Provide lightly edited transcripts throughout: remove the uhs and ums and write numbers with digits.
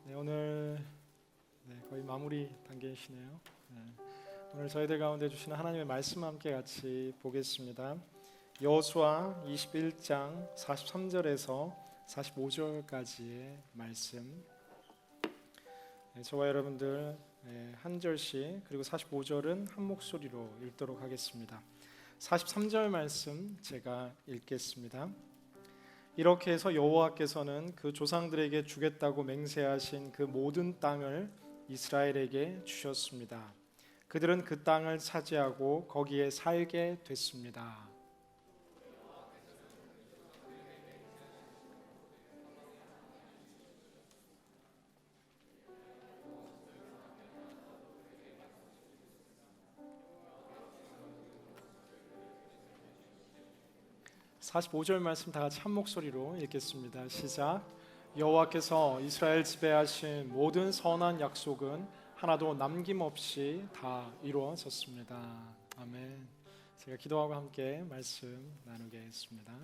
네, 오늘 거의 마무리 단계이시네요. 오늘 저희들 가운데 주시는 하나님의 말씀 함께 같이 보겠습니다. 여호수아 21장 43절에서 45절까지의 말씀. 저와 여러분들 한 절씩, 그리고 45절은 한 목소리로 읽도록 하겠습니다. 43절 말씀 제가 읽겠습니다. 이렇게 해서 여호와께서는 그 조상들에게 주겠다고 맹세하신 그 모든 땅을 이스라엘에게 주셨습니다. 그들은 그 땅을 차지하고 거기에 살게 됐습니다. 45절 말씀 다 같이 한 목소리로 읽겠습니다. 시작. 여호와께서 이스라엘 지배하신 모든 선한 약속은 하나도 남김없이 다 이루어졌습니다. 아멘. 제가 기도하고 함께 말씀 나누겠습니다.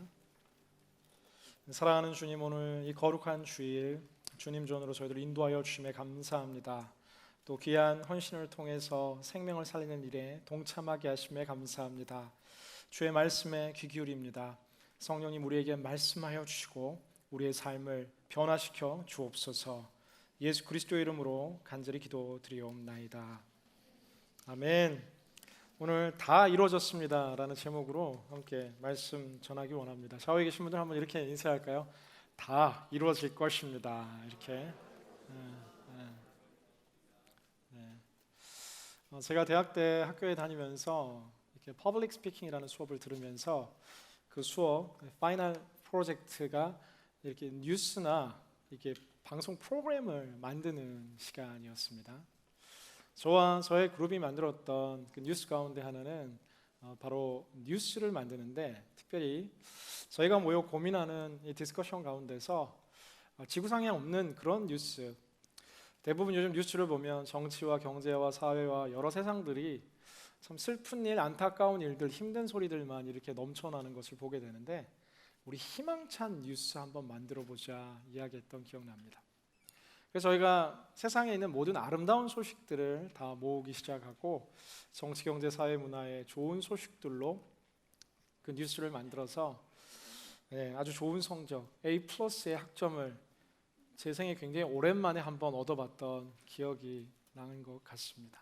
사랑하는 주님, 오늘 이 거룩한 주일 주님 전으로 저희들 인도하여 주심에 감사합니다. 또 귀한 헌신을 통해서 생명을 살리는 일에 동참하게 하심에 감사합니다. 주의 말씀에 귀 기울입니다. 성령님 우리에게 말씀하여 주시고 우리의 삶을 변화시켜 주옵소서. 예수 그리스도의 이름으로 간절히 기도드리옵나이다. 아멘. 오늘 다 이루어졌습니다 라는 제목으로 함께 말씀 전하기 원합니다. 좌우에 계신 분들 한번 이렇게 인사할까요? 다 이루어질 것입니다. 이렇게. 제가 대학 때 학교에 다니면서 이렇게 퍼블릭 스피킹이라는 수업을 들으면서 그 수업 파이널 프로젝트가 이렇게 뉴스나 이렇게 방송 프로그램을 만드는 시간이었습니다. 저와 저의 그룹이 만들었던 그 뉴스 가운데 하나는 바로 뉴스를 만드는데, 특별히 저희가 모여 고민하는 이 디스커션 가운데서 지구상에 없는 그런 뉴스, 대부분 요즘 뉴스를 보면 정치와 경제와 사회와 여러 세상들이 참 슬픈 일, 안타까운 일들, 힘든 소리들만 이렇게 넘쳐나는 것을 보게 되는데, 우리 희망찬 뉴스 한번 만들어보자 이야기했던 기억납니다. 그래서 저희가 세상에 있는 모든 아름다운 소식들을 다 모으기 시작하고 정치, 경제, 사회, 문화의 좋은 소식들로 그 뉴스를 만들어서 아주 좋은 성적, A+의 학점을 제 생에 굉장히 오랜만에 한번 얻어봤던 기억이 나는 것 같습니다.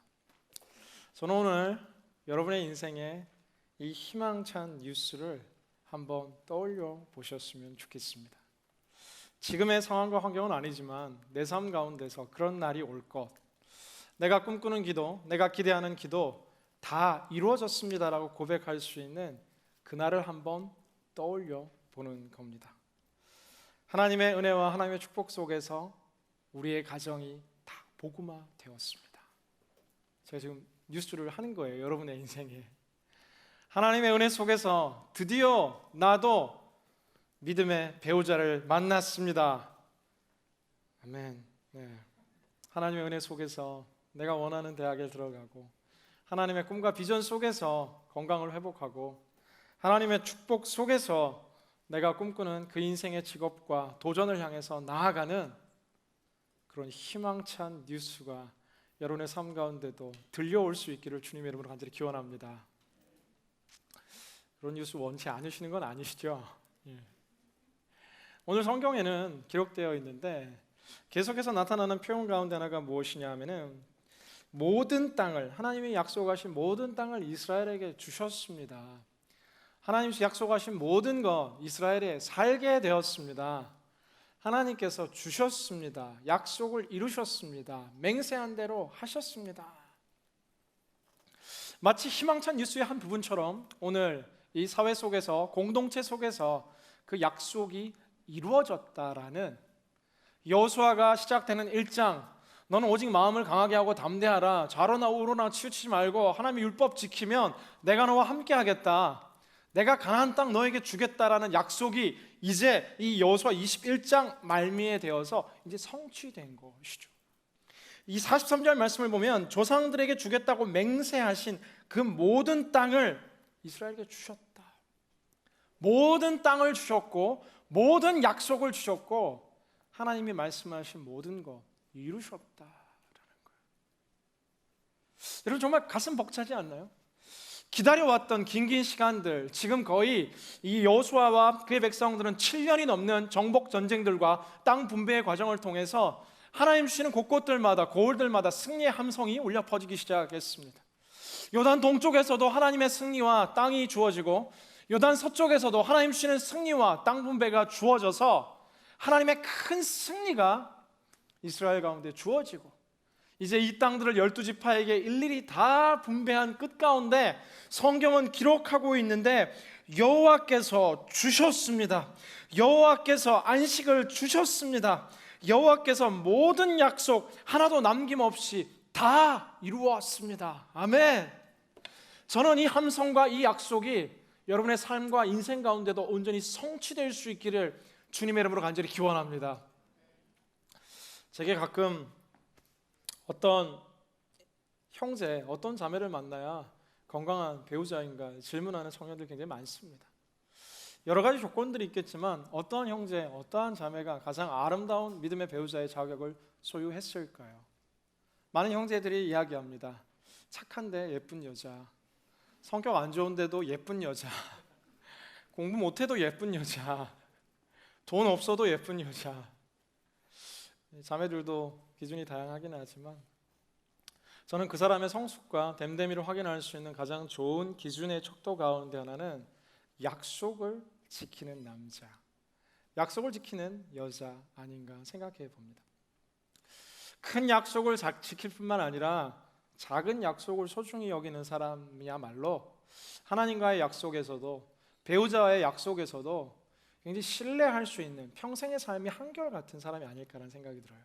저는 오늘 여러분의 인생에 이 희망찬 뉴스를 한번 떠올려 보셨으면 좋겠습니다. 지금의 상황과 환경은 아니지만 내 삶 가운데서 그런 날이 올 것, 내가 꿈꾸는 기도, 내가 기대하는 기도 다 이루어졌습니다라고 고백할 수 있는 그날을 한번 떠올려 보는 겁니다. 하나님의 은혜와 하나님의 축복 속에서 우리의 가정이 다 복음화 되었습니다. 제가 지금 뉴스를 하는 거예요. 여러분의 인생에 하나님의 은혜 속에서 드디어 나도 믿음의 배우자를 만났습니다. 아멘. 하나님의 은혜 속에서 내가 원하는 대학에 들어가고, 하나님의 꿈과 비전 속에서 건강을 회복하고, 하나님의 축복 속에서 내가 꿈꾸는 그 인생의 직업과 도전을 향해서 나아가는 그런 희망찬 뉴스가 여러분의 삶 가운데도 들려올 수 있기를 주님의 이름으로 간절히 기원합니다. 그런 뉴스 원치 않으시는 건 아니시죠? 오늘 성경에는 기록되어 있는데 계속해서 나타나는 표현 가운데 하나가 무엇이냐 하면은 모든 땅을, 하나님이 약속하신 모든 땅을 이스라엘에게 주셨습니다. 하나님이 약속하신 모든 것 이스라엘에 살게 되었습니다. 하나님께서 주셨습니다. 약속을 이루셨습니다. 맹세한 대로 하셨습니다. 마치 희망찬 뉴스의 한 부분처럼 오늘 이 사회 속에서, 공동체 속에서 그 약속이 이루어졌다라는, 여호수아가 시작되는 1장, 너는 오직 마음을 강하게 하고 담대하라, 좌로나 우로나 치우치지 말고 하나님의 율법 지키면 내가 너와 함께 하겠다, 내가 가나안 땅 너에게 주겠다라는 약속이 이제 이 여호수아 21장 말미에 되어서 이제 성취된 것이죠. 이 43절 말씀을 보면 조상들에게 주겠다고 맹세하신 그 모든 땅을 이스라엘에게 주셨다. 모든 땅을 주셨고 모든 약속을 주셨고 하나님이 말씀하신 모든 것 이루셨다라는 거예요. 여러분 정말 가슴 벅차지 않나요? 기다려왔던 긴 시간들, 지금 거의 이 여호수아와 그의 백성들은 7년이 넘는 정복 전쟁들과 땅 분배의 과정을 통해서 하나님 주시는 곳곳들마다 고을들마다 승리의 함성이 울려 퍼지기 시작했습니다. 요단 동쪽에서도 하나님의 승리와 땅이 주어지고 요단 서쪽에서도 하나님 주시는 승리와 땅 분배가 주어져서 하나님의 큰 승리가 이스라엘 가운데 주어지고 이제 이 땅들을 12지파에게 일일이 다 분배한 끝 가운데 성경은 기록하고 있는데 여호와께서 주셨습니다. 여호와께서 안식을 주셨습니다. 여호와께서 모든 약속 하나도 남김없이 다 이루었습니다. 아멘. 저는 이 함성과 이 약속이 여러분의 삶과 인생 가운데도 온전히 성취될 수 있기를 주님의 이름으로 간절히 기원합니다. 제게 가끔 어떤 형제, 어떤 자매를 만나야 건강한 배우자인가 질문하는 청년들 굉장히 많습니다. 여러 가지 조건들이 있겠지만 어떠한 형제, 어떠한 자매가 가장 아름다운 믿음의 배우자의 자격을 소유했을까요? 많은 형제들이 이야기합니다. 착한데 예쁜 여자, 성격 안 좋은데도 예쁜 여자, 공부 못해도 예쁜 여자, 돈 없어도 예쁜 여자. 자매들도 기준이 다양하긴 하지만 저는 그 사람의 성숙과 됨됨이를 확인할 수 있는 가장 좋은 기준의 척도 가운데 하나는 약속을 지키는 남자, 약속을 지키는 여자 아닌가 생각해 봅니다. 큰 약속을 지킬 뿐만 아니라 작은 약속을 소중히 여기는 사람이야말로 하나님과의 약속에서도 배우자와의 약속에서도 굉장히 신뢰할 수 있는 평생의 삶이 한결같은 사람이 아닐까라는 생각이 들어요.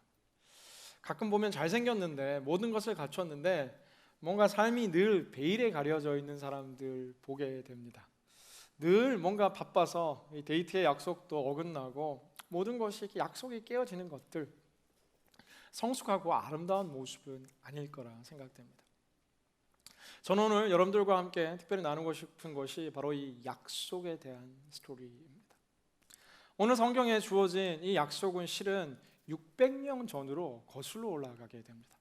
가끔 보면 잘생겼는데 모든 것을 갖췄는데 뭔가 삶이 늘 베일에 가려져 있는 사람들 보게 됩니다. 늘 뭔가 바빠서 데이트의 약속도 어긋나고 모든 것이 약속이 깨어지는 것들, 성숙하고 아름다운 모습은 아닐 거라 생각됩니다. 저는 오늘 여러분들과 함께 특별히 나누고 싶은 것이 바로 이 약속에 대한 스토리입니다. 오늘 성경에 주어진 이 약속은 실은 600년 전으로 거슬러 올라가게 됩니다.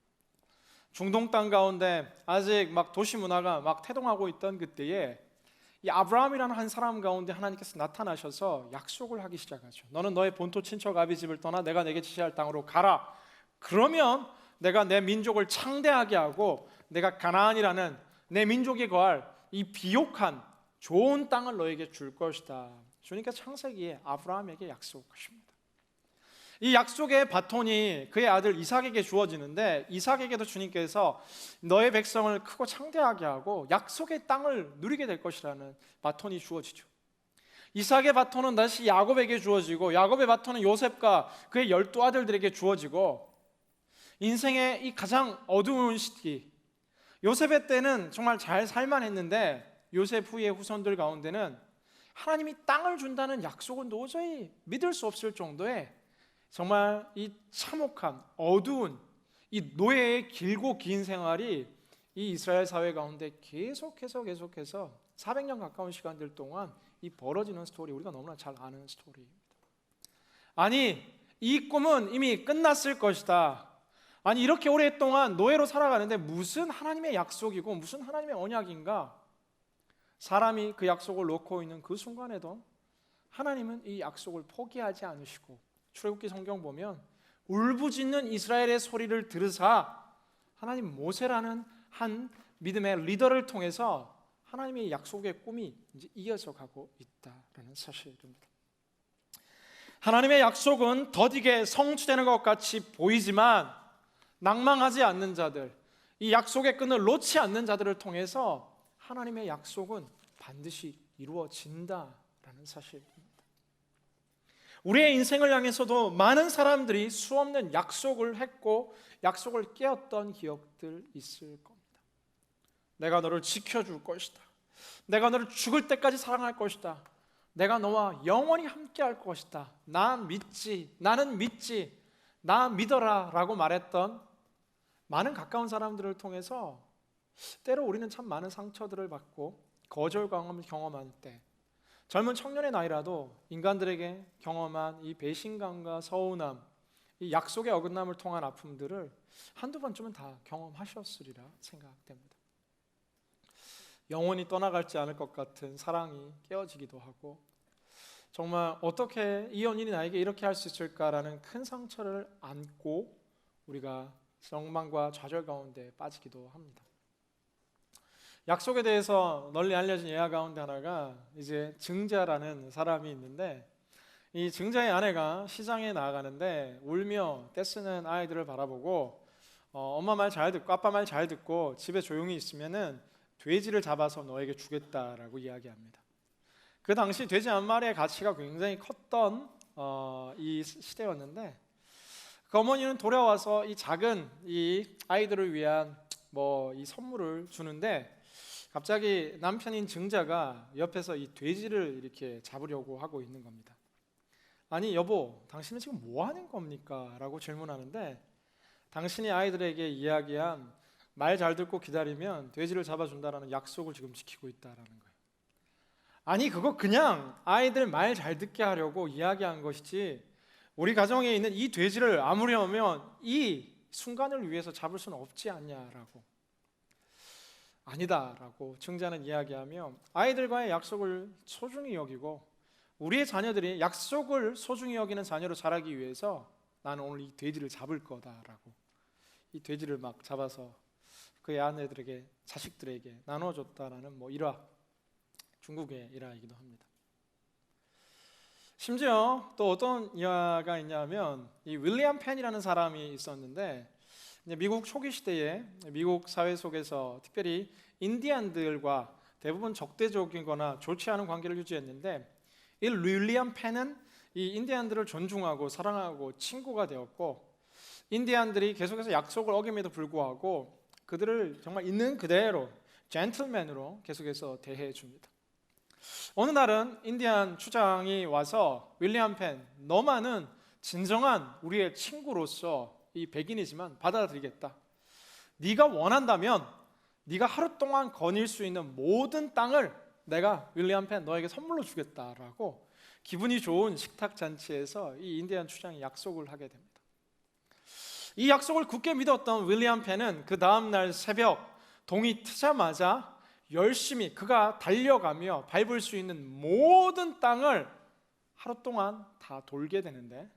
중동 땅 가운데 아직 막 도시 문화가 막 태동하고 있던 그때에 이 아브라함이라는 한 사람 가운데 하나님께서 나타나셔서 약속을 하기 시작하죠. 너는 너의 본토 친척 아비 집을 떠나 내가 내게 지시할 땅으로 가라. 그러면 내가 내 민족을 창대하게 하고 내가 가나안이라는 내 민족이 거할 이 비옥한 좋은 땅을 너에게 줄 것이다. 주님께서 창세기에 아브라함에게 약속하십니다. 이 약속의 바톤이 그의 아들 이삭에게 주어지는데 이삭에게도 주님께서 너의 백성을 크고 창대하게 하고 약속의 땅을 누리게 될 것이라는 바톤이 주어지죠. 이삭의 바톤은 다시 야곱에게 주어지고 야곱의 바톤은 요셉과 그의 12아들들에게 주어지고 인생의 이 가장 어두운 시기, 요셉의 때는 정말 잘 살만했는데 요셉 후의 후손들 가운데는 하나님이 땅을 준다는 약속은 도저히 믿을 수 없을 정도의 정말 이 참혹한 어두운 이 노예의 길고 긴 생활이 이 이스라엘 사회 가운데 계속해서 400년 가까운 시간들 동안 이 벌어지는 스토리, 우리가 너무나 잘 아는 스토리입니다. 아니, 이 꿈은 이미 끝났을 것이다. 아니, 이렇게 오랫동안 노예로 살아가는데 무슨 하나님의 약속이고 무슨 하나님의 언약인가? 사람이 그 약속을 놓고 있는 그 순간에도 하나님은 이 약속을 포기하지 않으시고 출애굽기 성경 보면 울부짖는 이스라엘의 소리를 들으사 하나님 모세라는 한 믿음의 리더를 통해서 하나님의 약속의 꿈이 이제 이어져 가고 있다라는 사실입니다. 하나님의 약속은 더디게 성취되는 것 같이 보이지만 낭망하지 않는 자들, 이 약속의 끈을 놓지 않는 자들을 통해서 하나님의 약속은 반드시 이루어진다라는 사실입니다. 우리의 인생을 향해서도 많은 사람들이 수없는 약속을 했고 약속을 깨었던 기억들 있을 겁니다. 내가 너를 지켜줄 것이다. 내가 너를 죽을 때까지 사랑할 것이다. 내가 너와 영원히 함께할 것이다. 난 믿지, 나는 믿지, 나 믿어라 라고 말했던 많은 가까운 사람들을 통해서 때로 우리는 참 많은 상처들을 받고 거절감을 경험할 때 젊은 청년의 나이라도 인간들에게 경험한 이 배신감과 서운함, 이 약속의 어긋남을 통한 아픔들을 한두 번쯤은 다 경험하셨으리라 생각됩니다. 영원히 떠나갈지 않을 것 같은 사랑이 깨어지기도 하고, 정말 어떻게 이 연인이 나에게 이렇게 할 수 있을까라는 큰 상처를 안고 우리가 절망과 좌절 가운데 빠지기도 합니다. 약속에 대해서 널리 알려진 예화 가운데 하나가 이제 증자라는 사람이 있는데, 이 증자의 아내가 시장에 나아가는데 울며 떼쓰는 아이들을 바라보고 엄마 말 잘 듣고 아빠 말 잘 듣고 집에 조용히 있으면은 돼지를 잡아서 너에게 주겠다라고 이야기합니다. 그 당시 돼지 한 마리의 가치가 굉장히 컸던 이 시대였는데, 그 어머니는 돌아와서 이 작은 이 아이들을 위한 이 선물을 주는데, 갑자기 남편인 증자가 옆에서 이 돼지를 이렇게 잡으려고 하고 있는 겁니다. 아니 여보, 당신은 지금 뭐 하는 겁니까? 라고 질문하는데, 당신이 아이들에게 이야기한 말 잘 듣고 기다리면 돼지를 잡아준다라는 약속을 지금 지키고 있다라는 거예요. 아니 그거 그냥 아이들 말 잘 듣게 하려고 이야기한 것이지, 우리 가정에 있는 이 돼지를 아무려면 이 순간을 위해서 잡을 수는 없지 않냐라고. 아니다라고 증자는 이야기하며 아이들과의 약속을 소중히 여기고, 우리의 자녀들이 약속을 소중히 여기는 자녀로 자라기 위해서 나는 오늘 이 돼지를 잡을 거다라고 이 돼지를 막 잡아서 그의 아내들에게, 자식들에게 나눠줬다라는 일화, 중국의 일화이기도 합니다. 심지어 또 어떤 일화가 있냐면, 이 윌리엄 펜이라는 사람이 있었는데, 미국 초기 시대에 미국 사회 속에서 특별히 인디안들과 대부분 적대적이거나 좋지 않은 관계를 유지했는데, 이 윌리엄 펜은 이 인디안들을 존중하고 사랑하고 친구가 되었고, 인디안들이 계속해서 약속을 어김에도 불구하고 그들을 정말 있는 그대로 젠틀맨으로 계속해서 대해 줍니다. 어느 날은 인디안 추장이 와서 윌리엄 펜, 너만은 진정한 우리의 친구로서 이 백인이지만 받아들이겠다. 네가 원한다면 네가 하루 동안 거닐 수 있는 모든 땅을 내가 윌리엄 펜 너에게 선물로 주겠다라고 기분이 좋은 식탁 잔치에서 이 인디안 추장이 약속을 하게 됩니다. 이 약속을 굳게 믿었던 윌리엄 펜은 그 다음날 새벽 동이 트자마자 열심히 그가 달려가며 밟을 수 있는 모든 땅을 하루 동안 다 돌게 되는데,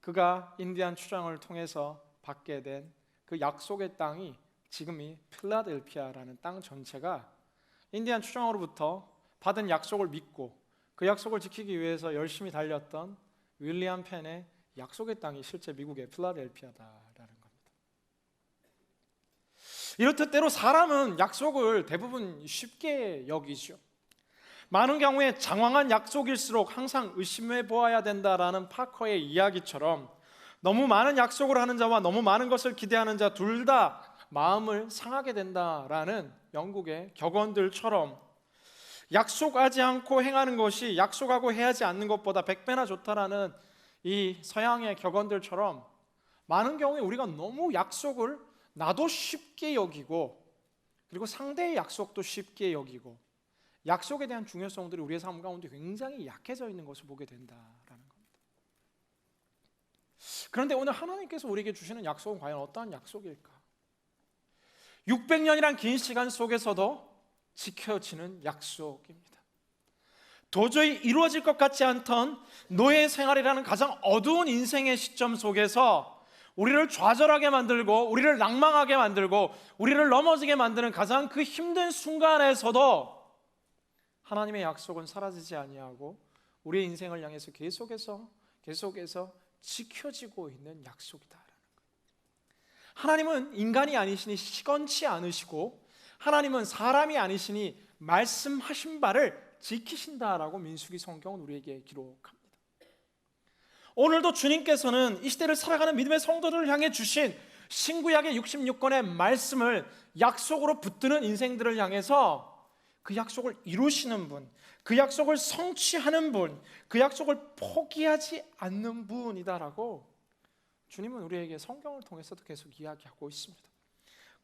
그가 인디안 추장을 통해서 받게 된 그 약속의 땅이 지금 이 필라델피아라는 땅 전체가 인디안 추장으로부터 받은 약속을 믿고 그 약속을 지키기 위해서 열심히 달렸던 윌리엄 펜의 약속의 땅이 실제 미국의 필라델피아다라는 겁니다. 이렇듯 때로 사람은 약속을 대부분 쉽게 여기죠. 많은 경우에 장황한 약속일수록 항상 의심해 보아야 된다라는 파커의 이야기처럼, 너무 많은 약속을 하는 자와 너무 많은 것을 기대하는 자 둘 다 마음을 상하게 된다라는 영국의 격언들처럼, 약속하지 않고 행하는 것이 약속하고 해야지 않는 것보다 100배나 좋다라는 이 서양의 격언들처럼, 많은 경우에 우리가 너무 약속을 나도 쉽게 여기고, 그리고 상대의 약속도 쉽게 여기고, 약속에 대한 중요성들이 우리의 삶 가운데 굉장히 약해져 있는 것을 보게 된다라는 겁니다. 그런데 오늘 하나님께서 우리에게 주시는 약속은 과연 어떠한 약속일까? 600년이란 긴 시간 속에서도 지켜지는 약속입니다. 도저히 이루어질 것 같지 않던 노예 생활이라는 가장 어두운 인생의 시점 속에서 우리를 좌절하게 만들고 우리를 낭망하게 만들고 우리를 넘어지게 만드는 가장 그 힘든 순간에서도 하나님의 약속은 사라지지 아니하고 우리의 인생을 향해서 계속해서 지켜지고 있는 약속이다라는 거예요. 하나님은 인간이 아니시니 시건치 않으시고, 하나님은 사람이 아니시니 말씀하신 바를 지키신다라고 민수기 성경은 우리에게 기록합니다. 오늘도 주님께서는 이 시대를 살아가는 믿음의 성도들을 향해 주신 신구약의 66권의 말씀을 약속으로 붙드는 인생들을 향해서 그 약속을 이루시는 분, 그 약속을 성취하는 분, 그 약속을 포기하지 않는 분이다라고 주님은 우리에게 성경을 통해서도 계속 이야기하고 있습니다.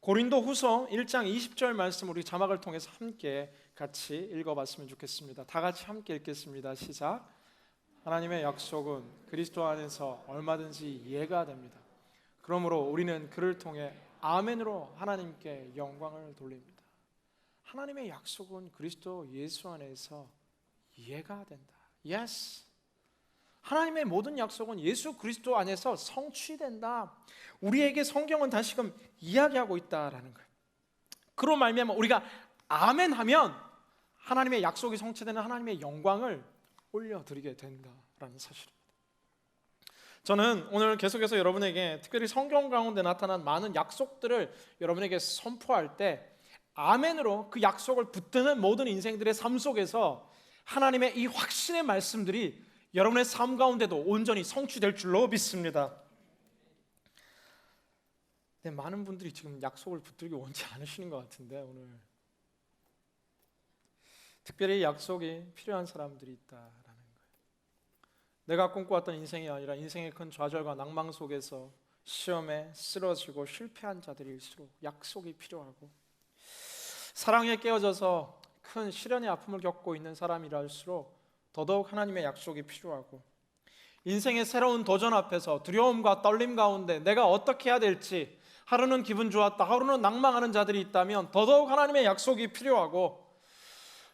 고린도후서 1장 20절 말씀, 우리 자막을 통해서 함께 같이 읽어봤으면 좋겠습니다. 다 같이 함께 읽겠습니다. 시작. 하나님의 약속은 그리스도 안에서 얼마든지 이해가 됩니다. 그러므로 우리는 그를 통해 아멘으로 하나님께 영광을 돌립니다. 하나님의 약속은 그리스도 예수 안에서 이해가 된다. Yes. 하나님의 모든 약속은 예수 그리스도 안에서 성취된다. 우리에게 성경은 다시금 이야기하고 있다라는 거예요. 그로 말미암아 우리가 아멘하면 하나님의 약속이 성취되는 하나님의 영광을 올려드리게 된다라는 사실입니다. 저는 오늘 계속해서 여러분에게 특별히 성경 가운데 나타난 많은 약속들을 여러분에게 선포할 때 아멘으로 그 약속을 붙드는 모든 인생들의 삶 속에서 하나님의 이 확신의 말씀들이 여러분의 삶 가운데도 온전히 성취될 줄로 믿습니다. 네, 많은 분들이 지금 약속을 붙들기 원치 않으시는 것 같은데 오늘 특별히 약속이 필요한 사람들이 있다라는 거예요. 내가 꿈꿔왔던 인생이 아니라 인생의 큰 좌절과 낭망 속에서 시험에 쓰러지고 실패한 자들일수록 약속이 필요하고, 사랑에 깨어져서 큰 시련의 아픔을 겪고 있는 사람이랄수록 더더욱 하나님의 약속이 필요하고, 인생의 새로운 도전 앞에서 두려움과 떨림 가운데 내가 어떻게 해야 될지 하루는 기분 좋았다 하루는 낭망하는 자들이 있다면 더더욱 하나님의 약속이 필요하고,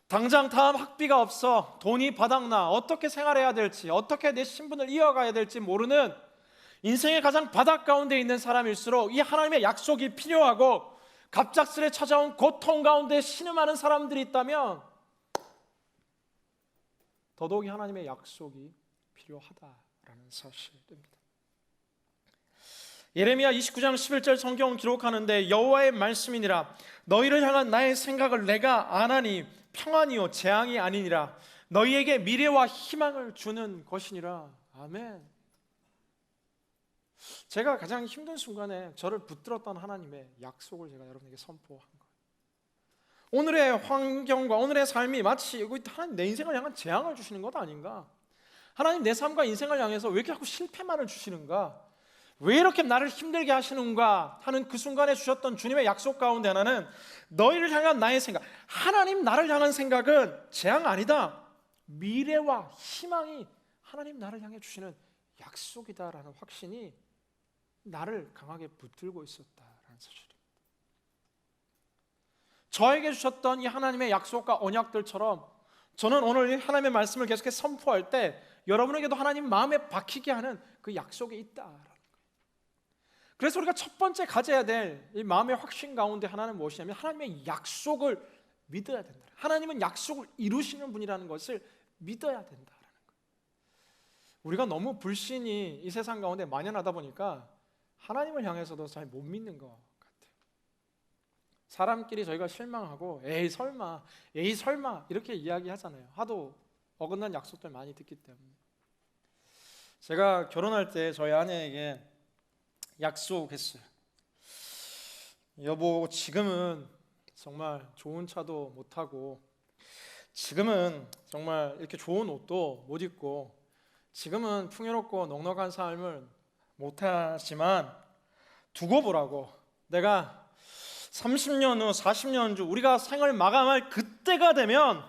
당장 다음 학비가 없어 돈이 바닥나 어떻게 생활해야 될지 어떻게 내 신분을 이어가야 될지 모르는 인생의 가장 바닥 가운데 있는 사람일수록 이 하나님의 약속이 필요하고, 갑작스레 찾아온 고통 가운데 신음하는 사람들이 있다면 더더욱이 하나님의 약속이 필요하다라는 사실입니다. 예레미야 29장 11절 성경을 기록하는데 여호와의 말씀이니라 너희를 향한 나의 생각을 내가 아나니 평안이요 재앙이 아니니라 너희에게 미래와 희망을 주는 것이니라. 아멘. 제가 가장 힘든 순간에 저를 붙들었던 하나님의 약속을 제가 여러분에게 선포한 거예요. 오늘의 환경과 오늘의 삶이 마치 하나님 내 인생을 향한 재앙을 주시는 것 아닌가? 하나님 내 삶과 인생을 향해서 왜 이렇게 자꾸 실패만을 주시는가? 왜 이렇게 나를 힘들게 하시는가 하는 그 순간에 주셨던 주님의 약속 가운데 하나는 너희를 향한 나의 생각, 하나님 나를 향한 생각은 재앙 아니다, 미래와 희망이 하나님 나를 향해 주시는 약속이다라는 확신이 나를 강하게 붙들고 있었다라는 사실입니다. 저에게 주셨던 이 하나님의 약속과 언약들처럼 저는 오늘 하나님의 말씀을 계속해서 선포할 때 여러분에게도 하나님 마음에 박히게 하는 그 약속이 있다라는 거예요. 그래서 우리가 첫 번째 가져야 될 이 마음의 확신 가운데 하나는 무엇이냐면 하나님의 약속을 믿어야 된다. 하나님은 약속을 이루시는 분이라는 것을 믿어야 된다라는 거예요. 우리가 너무 불신이 이 세상 가운데 만연하다 보니까 하나님을 향해서도 잘 못 믿는 것 같아요. 사람끼리 저희가 실망하고 에이 설마 이렇게 이야기하잖아요. 하도 어긋난 약속들 많이 듣기 때문에. 제가 결혼할 때 저희 아내에게 약속했어요. 여보, 지금은 정말 좋은 차도 못 타고, 지금은 정말 이렇게 좋은 옷도 못 입고, 지금은 풍요롭고 넉넉한 삶을 못 하지만 두고 보라고. 내가 30년 후, 40년 후 우리가 생을 마감할 그때가 되면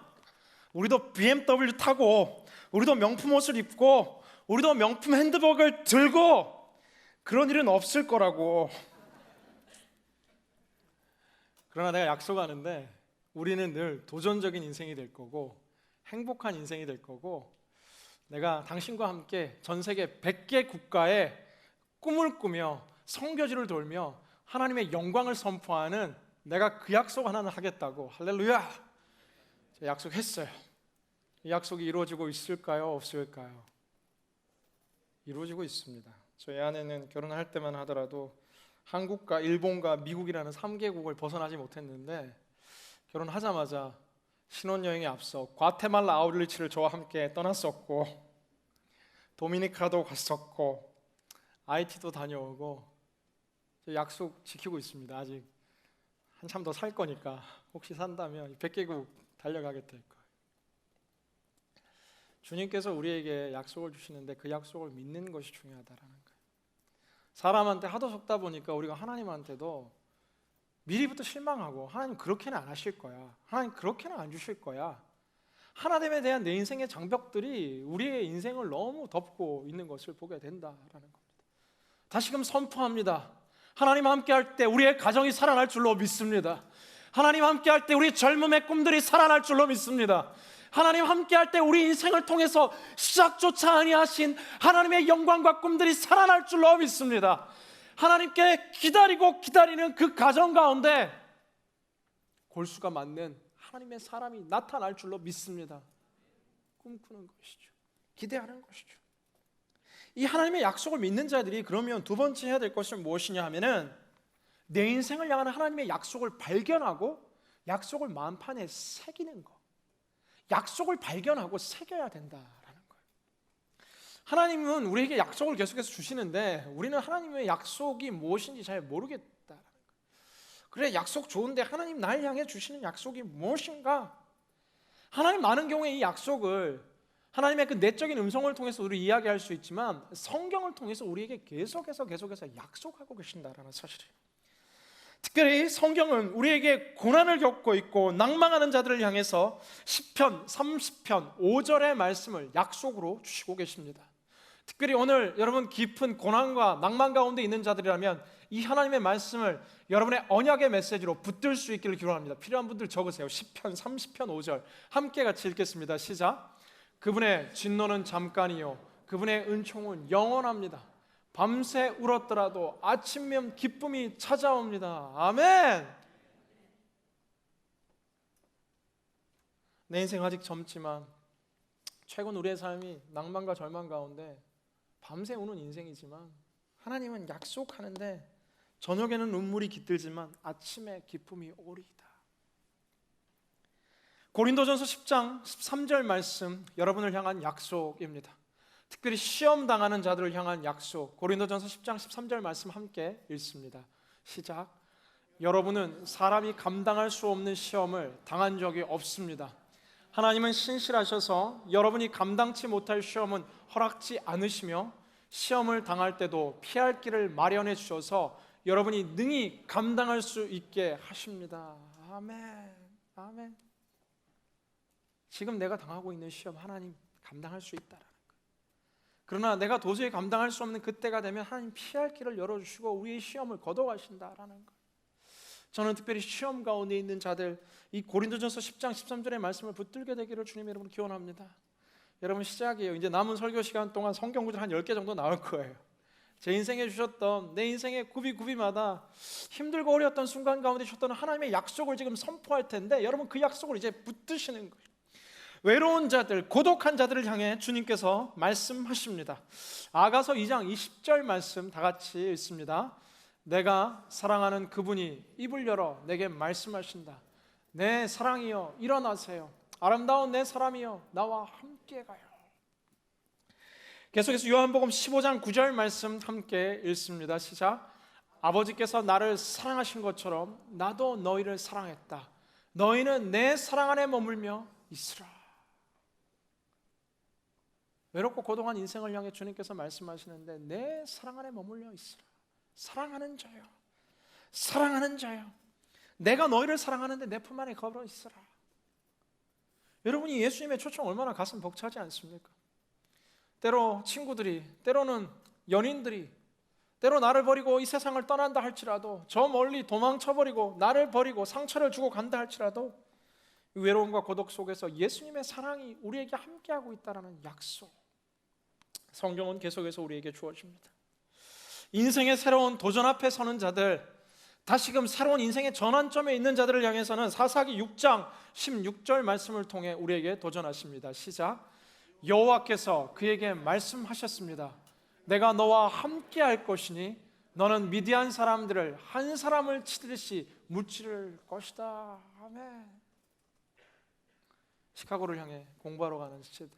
우리도 BMW 타고, 우리도 명품 옷을 입고, 우리도 명품 핸드백을 들고 그런 일은 없을 거라고. 그러나 내가 약속하는데 우리는 늘 도전적인 인생이 될 거고 행복한 인생이 될 거고, 내가 당신과 함께 전 세계 100개 국가에 꿈을 꾸며 선교지를 돌며 하나님의 영광을 선포하는 내가 그 약속 하나는 하겠다고. 할렐루야. 제가 약속했어요. 이 약속이 이루어지고 있을까요? 없을까요? 이루어지고 있습니다. 저희 아내는 결혼할 때만 하더라도 한국과 일본과 미국이라는 3개국을 벗어나지 못했는데 결혼하자마자 신혼여행에 앞서 과테말라 아웃리치를 저와 함께 떠났었고, 도미니카도 갔었고, IT도 다녀오고, 약속 지키고 있습니다. 아직 한참 더 살 거니까 혹시 산다면 100개국 달려가게 될 거예요. 주님께서 우리에게 약속을 주시는데 그 약속을 믿는 것이 중요하다라는 거예요. 사람한테 하도 속다 보니까 우리가 하나님한테도 미리부터 실망하고, 하나님 그렇게는 안 하실 거야, 하나님 그렇게는 안 주실 거야, 하나님에 대한 내 인생의 장벽들이 우리의 인생을 너무 덮고 있는 것을 보게 된다라는 겁니다. 다시금 선포합니다. 하나님 함께할 때 우리의 가정이 살아날 줄로 믿습니다. 하나님 함께할 때 우리 젊음의 꿈들이 살아날 줄로 믿습니다. 하나님 함께할 때 우리 인생을 통해서 시작조차 아니하신 하나님의 영광과 꿈들이 살아날 줄로 믿습니다. 하나님께 기다리고 기다리는 그 가정 가운데 골수가 맞는 하나님의 사람이 나타날 줄로 믿습니다. 꿈꾸는 것이죠. 기대하는 것이죠. 이 하나님의 약속을 믿는 자들이 그러면 두 번째 해야 될 것은 무엇이냐 하면은 내 인생을 향한 하나님의 약속을 발견하고 약속을 마음판에 새기는 것. 약속을 발견하고 새겨야 된다라는 거예요. 하나님은 우리에게 약속을 계속해서 주시는데 우리는 하나님의 약속이 무엇인지 잘 모르겠다라는 거예요. 그래, 약속 좋은데 하나님 날 향해 주시는 약속이 무엇인가? 하나님 많은 경우에 이 약속을 하나님의 그 내적인 음성을 통해서 우리 이야기할 수 있지만 성경을 통해서 우리에게 계속해서 약속하고 계신다라는 사실이에요. 특별히 성경은 우리에게 고난을 겪고 있고 낭망하는 자들을 향해서 시편 30편 5절의 말씀을 약속으로 주시고 계십니다. 특별히 오늘 여러분 깊은 고난과 낭만 가운데 있는 자들이라면 이 하나님의 말씀을 여러분의 언약의 메시지로 붙들 수 있기를 기원합니다. 필요한 분들 적으세요. 시편 30편 5절 함께 같이 읽겠습니다. 시작. 그분의 진노는 잠깐이요 그분의 은총은 영원합니다. 밤새 울었더라도 아침면 기쁨이 찾아옵니다. 아멘. 내 인생 아직 젊지만 최근 우리의 삶이 낭만과 절망 가운데 밤새 우는 인생이지만 하나님은 약속하는데 저녁에는 눈물이 깃들지만 아침에 기쁨이 오리이다. 고린도전서 10장 13절 말씀 여러분을 향한 약속입니다. 특별히 시험 당하는 자들을 향한 약속. 고린도전서 10장 13절 말씀 함께 읽습니다. 시작. 여러분은 사람이 감당할 수 없는 시험을 당한 적이 없습니다. 하나님은 신실하셔서 여러분이 감당치 못할 시험은 허락지 않으시며 시험을 당할 때도 피할 길을 마련해 주셔서 여러분이 능히 감당할 수 있게 하십니다. 아멘. 아멘. 지금 내가 당하고 있는 시험 하나님 감당할 수 있다라는 거예요. 그러나 내가 도저히 감당할 수 없는 그때가 되면 하나님 피할 길을 열어주시고 우리의 시험을 걷어가신다라는 거예요. 저는 특별히 시험 가운데 있는 자들 이 고린도전서 10장 13절의 말씀을 붙들게 되기를 주님 여러분 기원합니다. 여러분 시작이에요. 이제 남은 설교 시간 동안 성경 구절 한 10개 정도 나올 거예요. 제 인생에 주셨던 내 인생의 구비마다 힘들고 어려웠던 순간 가운데 주셨던 하나님의 약속을 지금 선포할 텐데 여러분 그 약속을 이제 붙드시는 거예요. 외로운 자들, 고독한 자들을 향해 주님께서 말씀하십니다. 아가서 2장 20절 말씀 다 같이 읽습니다. 내가 사랑하는 그분이 입을 열어 내게 말씀하신다. 내 사랑이여 일어나세요. 아름다운 내 사람이여 나와 함께 가요. 계속해서 요한복음 15장 9절 말씀 함께 읽습니다. 시작. 아버지께서 나를 사랑하신 것처럼 나도 너희를 사랑했다. 너희는 내 사랑 안에 머물며 있으라. 외롭고 고독한 인생을 향해 주님께서 말씀하시는데 내 사랑 안에 머물러 있으라. 사랑하는 자요, 사랑하는 자요, 내가 너희를 사랑하는데 내 품 안에 걸어 있으라. 여러분이 예수님의 초청 얼마나 가슴 벅차지 않습니까? 때로 친구들이, 때로는 연인들이, 때로 나를 버리고 이 세상을 떠난다 할지라도 저 멀리 도망쳐버리고 나를 버리고 상처를 주고 간다 할지라도 외로움과 고독 속에서 예수님의 사랑이 우리에게 함께하고 있다는 약속, 성경은 계속해서 우리에게 주어집니다. 인생의 새로운 도전 앞에 서는 자들, 다시금 새로운 인생의 전환점에 있는 자들을 향해서는 사사기 6장 16절 말씀을 통해 우리에게 도전하십니다. 시작. 여호와께서 그에게 말씀하셨습니다. 내가 너와 함께 할 것이니 너는 미디안 사람들을 한 사람을 치듯이 무찌를 것이다. 아멘. 시카고를 향해 공부하러 가는 시체들,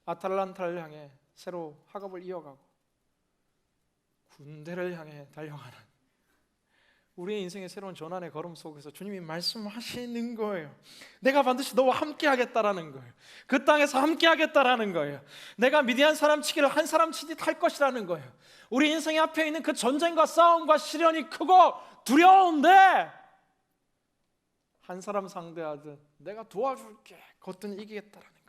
아틀란타를 향해 새로 학업을 이어가고 군대를 향해 달려가는 우리의 인생의 새로운 전환의 걸음 속에서 주님이 말씀하시는 거예요. 내가 반드시 너와 함께 하겠다라는 거예요. 그 땅에서 함께 하겠다라는 거예요. 내가 미디안 사람 치기를 한 사람 치듯 할 것이라는 거예요. 우리 인생의 앞에 있는 그 전쟁과 싸움과 시련이 크고 두려운데 한 사람 상대하듯 내가 도와줄게, 거뜬히 이기겠다라는 거예요.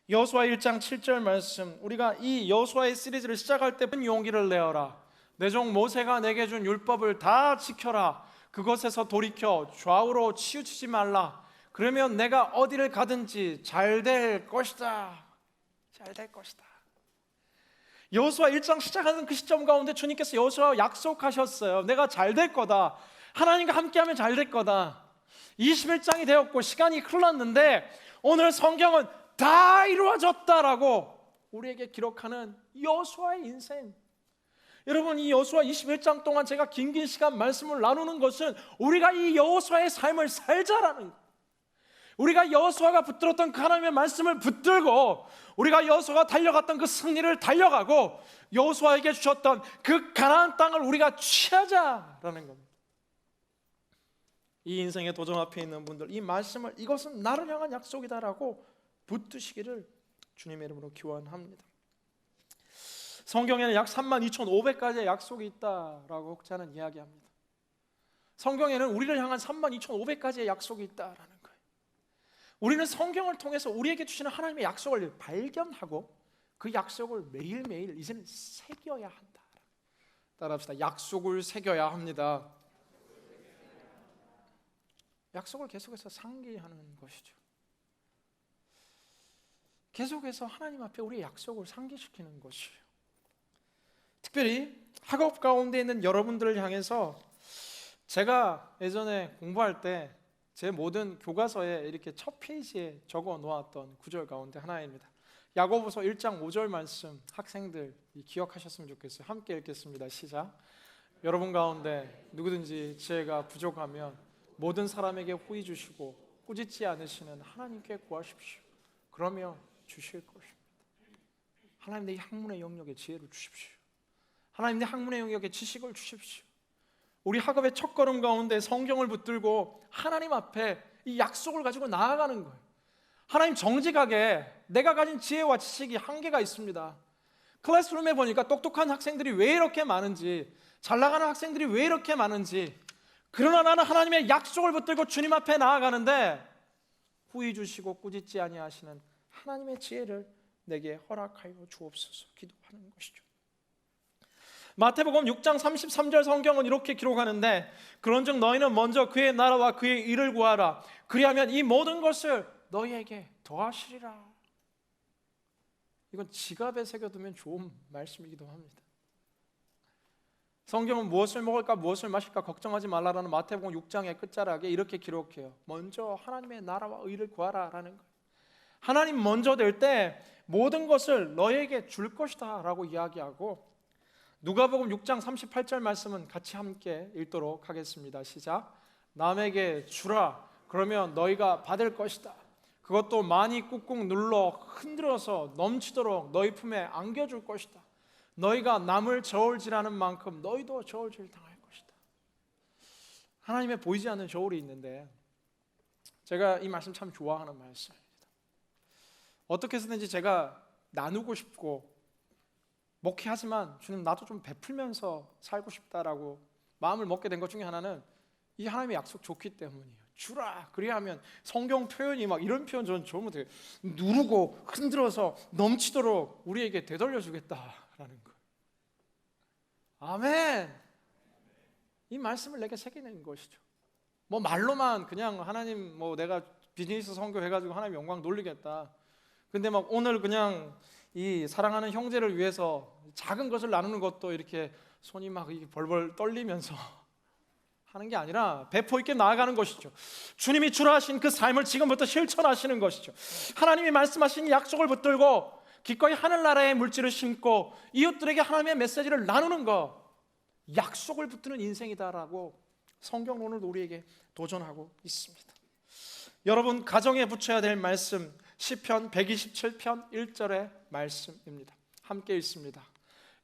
여호수아 1장 7절 말씀, 우리가 이 여호수아의 시리즈를 시작할 때 용기를 내어라. 내 종 모세가 내게 준 율법을 다 지켜라. 그것에서 돌이켜 좌우로 치우치지 말라. 그러면 내가 어디를 가든지 잘 될 것이다. 잘 될 것이다. 여호수아 1장 시작하는 그 시점 가운데 주님께서 여호수아 약속하셨어요. 내가 잘 될 거다. 하나님과 함께하면 잘 될 거다. 21장이 되었고 시간이 흘렀는데 오늘 성경은 다 이루어졌다라고 우리에게 기록하는 여호수아의 인생. 여러분, 이 여호수아 21장 동안 제가 긴 시간 말씀을 나누는 것은 우리가 이 여호수아의 삶을 살자라는 거예요. 우리가 여호수아가 붙들었던 그 하나님의 말씀을 붙들고 우리가 여호수아가 달려갔던 그 승리를 달려가고 여호수아에게 주셨던 그 가나안 땅을 우리가 취하자라는 겁니다. 이 인생의 도전 앞에 있는 분들, 이 말씀을 이것은 나를 향한 약속이다라고 붙드시기를 주님의 이름으로 기원합니다. 성경에는 약 32,500가지의 약속이 있다라고 혹자는 이야기합니다. 성경에는 우리를 향한 32,500가지의 약속이 있다라는 거예요. 우리는 성경을 통해서 우리에게 주시는 하나님의 약속을 발견하고 그 약속을 매일매일 이제는 새겨야 한다. 따라합시다. 약속을 새겨야 합니다. 약속을 계속해서 상기하는 것이죠. 계속해서 하나님 앞에 우리의 약속을 상기시키는 것이에요. 특별히 학업 가운데 있는 여러분들을 향해서 제가 예전에 공부할 때 제 모든 교과서에 이렇게 첫 페이지에 적어 놓았던 구절 가운데 하나입니다. 야고보서 1장 5절 말씀, 학생들 기억하셨으면 좋겠어요. 함께 읽겠습니다. 시작. 여러분 가운데 누구든지 지혜가 부족하면 모든 사람에게 후히 주시고 꾸짖지 않으시는 하나님께 구하십시오. 그러면 주실 것입니다. 하나님, 내 학문의 영역에 지혜를 주십시오. 하나님, 내 학문의 영역에 지식을 주십시오. 우리 학업의 첫걸음 가운데 성경을 붙들고 하나님 앞에 이 약속을 가지고 나아가는 거예요. 하나님, 정직하게 내가 가진 지혜와 지식이 한계가 있습니다. 클래스룸에 보니까 똑똑한 학생들이 왜 이렇게 많은지, 잘 나가는 학생들이 왜 이렇게 많은지, 그러나 나는 하나님의 약속을 붙들고 주님 앞에 나아가는데 후히 주시고 꾸짖지 아니하시는 하나님의 지혜를 내게 허락하여 주옵소서 기도하는 것이죠. 마태복음 6장 33절 성경은 이렇게 기록하는데, 그런즉 너희는 먼저 그의 나라와 그의 일을 구하라. 그리하면 이 모든 것을 너희에게 더하시리라. 이건 지갑에 새겨두면 좋은 말씀이기도 합니다. 성경은 무엇을 먹을까 무엇을 마실까 걱정하지 말라라는 마태복음 6장의 끝자락에 이렇게 기록해요. 먼저 하나님의 나라와 의를 구하라라는 거예요. 하나님 먼저 될 때 모든 것을 너에게 줄 것이다 라고 이야기하고, 누가복음 6장 38절 말씀은 같이 함께 읽도록 하겠습니다. 시작. 남에게 주라. 그러면 너희가 받을 것이다. 그것도 많이 꾹꾹 눌러 흔들어서 넘치도록 너희 품에 안겨줄 것이다. 너희가 남을 저울질하는 만큼 너희도 저울질 당할 것이다. 하나님의 보이지 않는 저울이 있는데, 제가 이 말씀 참 좋아하는 말씀입니다. 어떻게 해서든지 제가 나누고 싶고 목회하지만 주님, 나도 좀 베풀면서 살고 싶다라고 마음을 먹게 된 것 중에 하나는 이 하나님의 약속 좋기 때문이에요. 주라. 그리하면 성경 표현이 막 이런 표현 저는 좋으면 되게 누르고 흔들어서 넘치도록 우리에게 되돌려 주겠다라는 거예요. 아멘. 이 말씀을 내게 새기는 것이죠. 뭐 말로만 그냥 하나님 뭐 내가 비즈니스 선교해가지고 하나님 영광 돌리겠다. 근데 막 오늘 그냥 이 사랑하는 형제를 위해서 작은 것을 나누는 것도 이렇게 손이 막 벌벌 떨리면서 하는 게 아니라 배포 있게 나아가는 것이죠. 주님이 주라 하신 그 삶을 지금부터 실천하시는 것이죠. 하나님이 말씀하신 약속을 붙들고 기꺼이 하늘나라의 물질을 심고 이웃들에게 하나님의 메시지를 나누는 것, 약속을 붙드는 인생이다라고 성경은 오늘도 우리에게 도전하고 있습니다. 여러분, 가정에 붙여야 될 말씀 시편 127편 1절의 말씀입니다. 함께 읽습니다.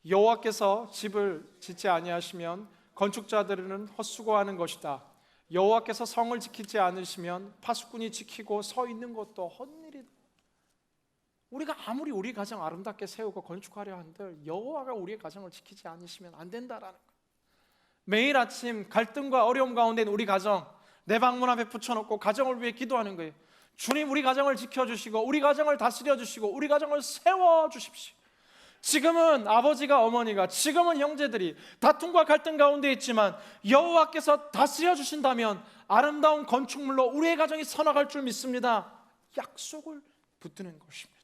여호와께서 집을 짓지 아니하시면 건축자들은 헛수고하는 것이다. 여호와께서 성을 지키지 않으시면 파수꾼이 지키고 서 있는 것도 헛일이다. 우리가 아무리 우리 가정 아름답게 세우고 건축하려 한들 여호와가 우리의 가정을 지키지 않으시면 안 된다라는 거예요. 매일 아침 갈등과 어려움 가운데 있는 우리 가정, 내 방문 앞에 붙여놓고 가정을 위해 기도하는 거예요. 주님, 우리 가정을 지켜주시고 우리 가정을 다스려 주시고 우리 가정을 세워주십시오. 지금은 아버지가, 어머니가, 지금은 형제들이 다툼과 갈등 가운데 있지만 여호와께서 다스려 주신다면 아름다운 건축물로 우리의 가정이 서나갈 줄 믿습니다. 약속을 붙드는 것입니다.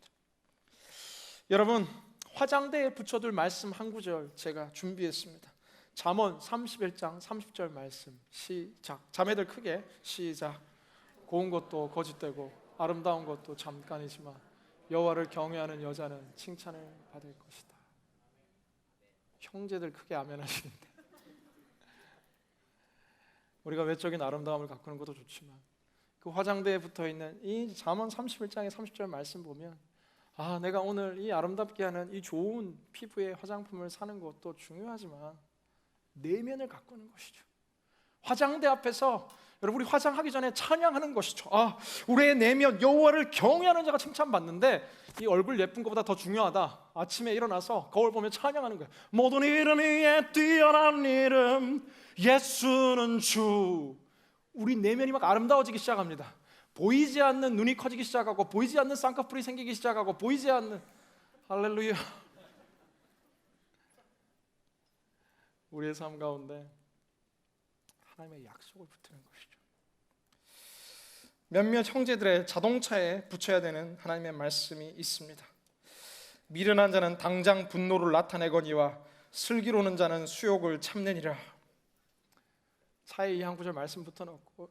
여러분, 화장대에 붙여둘 말씀 한 구절 제가 준비했습니다. 잠언 31장 30절 말씀. 시작. 자매들 크게 시작. 고운 것도 거짓되고 아름다운 것도 잠깐이지만 여호와를 경외하는 여자는 칭찬을 받을 것이다. 형제들 크게 아멘 하시는데 우리가 외적인 아름다움을 가꾸는 것도 좋지만 그 화장대에 붙어있는 이 잠언 31장의 30절 말씀 보면 내가 오늘 이 아름답게 하는 이 좋은 피부의 화장품을 사는 것도 중요하지만 내면을 가꾸는 것이죠. 화장대 앞에서 여러분, 우리 화장하기 전에 찬양하는 것이죠. 우리의 내면 여호와를 경외하는 자가 칭찬받는데 이 얼굴 예쁜 것보다 더 중요하다. 아침에 일어나서 거울 보면 찬양하는 거예요. 모든 이름 위에 뛰어난 이름 예수는 주. 우리 내면이 막 아름다워지기 시작합니다. 보이지 않는 눈이 커지기 시작하고 보이지 않는 쌍꺼풀이 생기기 시작하고 보이지 않는 할렐루야. 우리의 삶 가운데 하나님의 약속을 붙드는 것이죠. 몇몇 형제들의 자동차에 붙여야 되는 하나님의 말씀이 있습니다. 미련한 자는 당장 분노를 나타내거니와 슬기로운 자는 수욕을 참느니라. 차에 이 한 구절 말씀 붙여놓고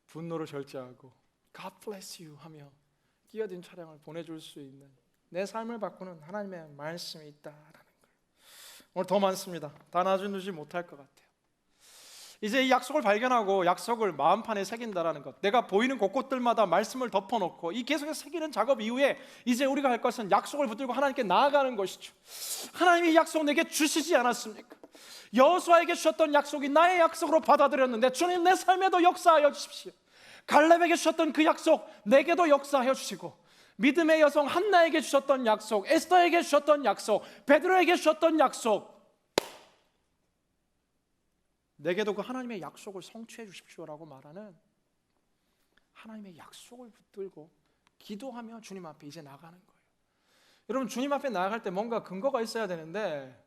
분노를 절제하고 God bless you 하며 끼어든 차량을 보내줄 수 있는 내 삶을 바꾸는 하나님의 말씀이 있다라는 거예요. 오늘 더 많습니다. 다 나누지 못할 것 같아요. 이제 이 약속을 발견하고 약속을 마음판에 새긴다라는 것, 내가 보이는 곳곳들마다 말씀을 덮어놓고 이 계속해서 새기는 작업 이후에 이제 우리가 할 것은 약속을 붙들고 하나님께 나아가는 것이죠. 하나님이 약속 내게 주시지 않았습니까? 여호수아에게 주셨던 약속이 나의 약속으로 받아들였는데 주님, 내 삶에도 역사하여 주십시오. 갈렙에게 주셨던 그 약속 내게도 역사하여 주시고, 믿음의 여성 한나에게 주셨던 약속, 에스더에게 주셨던 약속, 베드로에게 주셨던 약속, 내게도 그 하나님의 약속을 성취해 주십시오라고 말하는 하나님의 약속을 붙들고 기도하며 주님 앞에 이제 나가는 거예요. 여러분, 주님 앞에 나아갈 때 뭔가 근거가 있어야 되는데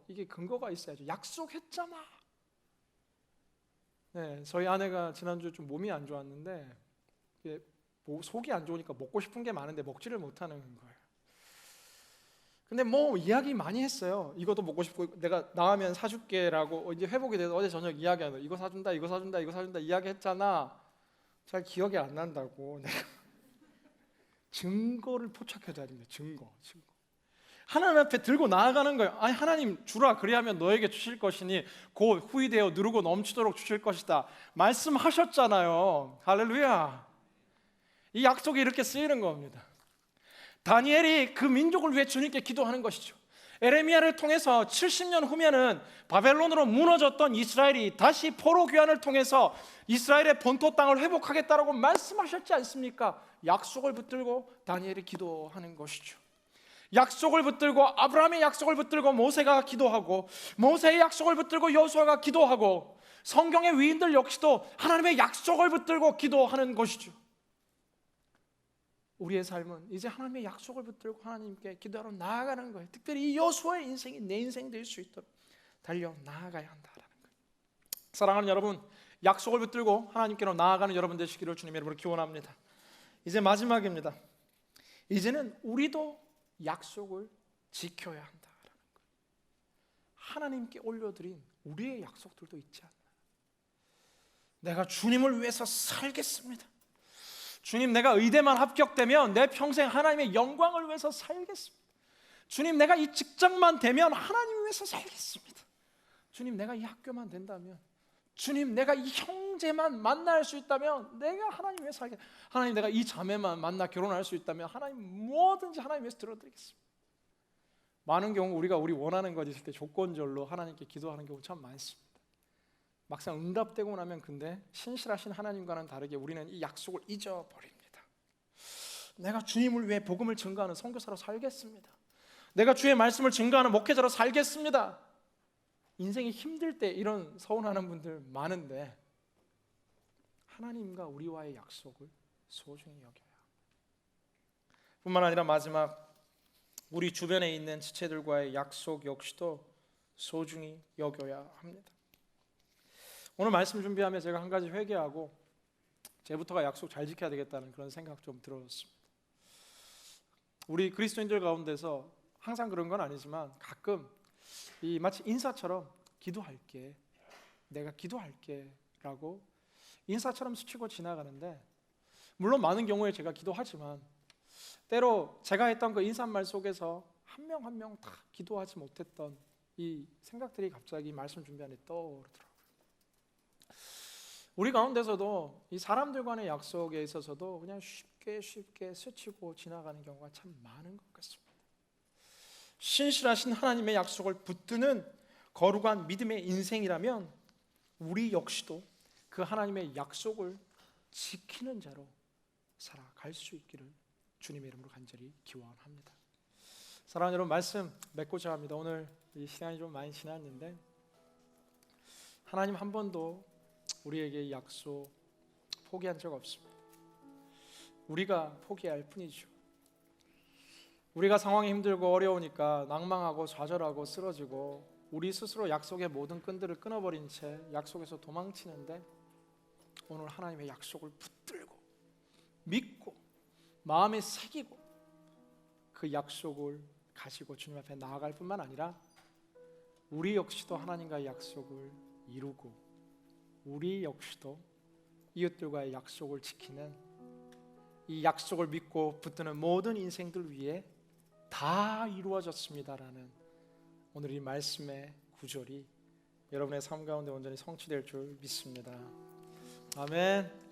이게 근거가 있어야죠. 약속했잖아. 네, 저희 아내가 지난주 좀 몸이 안 좋았는데 속이 안 좋으니까 먹고 싶은 게 많은데 먹지를 못하는 거예요. 근데 이야기 많이 했어요. 이것도 먹고 싶고 내가 나가면 사줄게라고 이제 회복이 돼서 어제 저녁 이야기하는 이거 사준다 이거 사준다 이거 사준다 이야기했잖아. 잘 기억이 안 난다고 내가 증거를 포착해줘야 됩니다. 증거. 하나님 앞에 들고 나아가는 거예요. 아니, 하나님 주라, 그리하면 너에게 주실 것이니 곧 후이되어 누르고 넘치도록 주실 것이다 말씀하셨잖아요. 할렐루야. 이 약속이 이렇게 쓰이는 겁니다. 다니엘이 그 민족을 위해 주님께 기도하는 것이죠. 에레미야를 통해서 70년 후면은 바벨론으로 무너졌던 이스라엘이 다시 포로 귀환을 통해서 이스라엘의 본토 땅을 회복하겠다라고 말씀하셨지 않습니까? 약속을 붙들고 다니엘이 기도하는 것이죠. 약속을 붙들고 아브라함의 약속을 붙들고 모세가 기도하고, 모세의 약속을 붙들고 여호수아가 기도하고, 성경의 위인들 역시도 하나님의 약속을 붙들고 기도하는 것이죠. 우리의 삶은 이제 하나님의 약속을 붙들고 하나님께 기도하러 나아가는 거예요. 특별히 이 여호수아의 인생이 내 인생 될 수 있도록 달려 나아가야 한다라는 거예요. 사랑하는 여러분, 약속을 붙들고 하나님께로 나아가는 여러분 되시기를 주님의 이름으로 기원합니다. 이제 마지막입니다. 이제는 우리도 약속을 지켜야 한다라는 거예요. 하나님께 올려드린 우리의 약속들도 있지 않나요? 내가 주님을 위해서 살겠습니다. 주님, 내가 의대만 합격되면 내 평생 하나님의 영광을 위해서 살겠습니다. 주님, 내가 이 직장만 되면 하나님을 위해서 살겠습니다. 주님, 내가 이 학교만 된다면, 주님, 내가 이 형제만 만날 수 있다면 내가 하나님 위해서 살겠습니다. 하나님, 내가 이 자매만 만나 결혼할 수 있다면 하나님 뭐든지 하나님 위해서 들어드리겠습니다. 많은 경우 우리가 우리 원하는 것 있을 때 조건절로 하나님께 기도하는 경우 참 많습니다. 막상 응답되고 나면 근데 신실하신 하나님과는 다르게 우리는 이 약속을 잊어버립니다. 내가 주님을 위해 복음을 증거하는 선교사로 살겠습니다. 내가 주의 말씀을 증거하는 목회자로 살겠습니다. 인생이 힘들 때 이런 서운하는 분들 많은데 하나님과 우리와의 약속을 소중히 여겨야 합니다. 뿐만 아니라 마지막 우리 주변에 있는 지체들과의 약속 역시도 소중히 여겨야 합니다. 오늘 말씀 준비하며 제가 한 가지 회개하고 제부터가 약속 잘 지켜야 되겠다는 그런 생각 좀 들었습니다. 우리 그리스도인들 가운데서 항상 그런 건 아니지만 가끔 이 마치 인사처럼 기도할게, 내가 기도할게 라고 인사처럼 스치고 지나가는데, 물론 많은 경우에 제가 기도하지만 때로 제가 했던 그 인사말 속에서 한 명 한 명 다 기도하지 못했던 이 생각들이 갑자기 말씀 준비하는데 떠오르더라고요. 우리 가운데서도 이 사람들 간의 약속에 있어서도 그냥 쉽게 스치고 지나가는 경우가 참 많은 것 같습니다. 신실하신 하나님의 약속을 붙드는 거룩한 믿음의 인생이라면 우리 역시도 그 하나님의 약속을 지키는 자로 살아갈 수 있기를 주님의 이름으로 간절히 기원합니다. 사랑하는 여러분, 말씀 맺고자 합니다. 오늘 이 시간이 좀 많이 지났는데 하나님 한 번도 우리에게 이 약속 포기한 적 없습니다. 우리가 포기할 뿐이죠. 우리가 상황이 힘들고 어려우니까 낭망하고 좌절하고 쓰러지고 우리 스스로 약속의 모든 끈들을 끊어버린 채 약속에서 도망치는데, 오늘 하나님의 약속을 붙들고 믿고 마음에 새기고 그 약속을 가지고 주님 앞에 나아갈 뿐만 아니라 우리 역시도 하나님과의 약속을 이루고 우리 역시도 이웃들과의 약속을 지키는, 이 약속을 믿고 붙드는 모든 인생들 위해 다 이루어졌습니다라는 오늘 이 말씀의 구절이 여러분의 삶 가운데 온전히 성취될 줄 믿습니다. 아멘.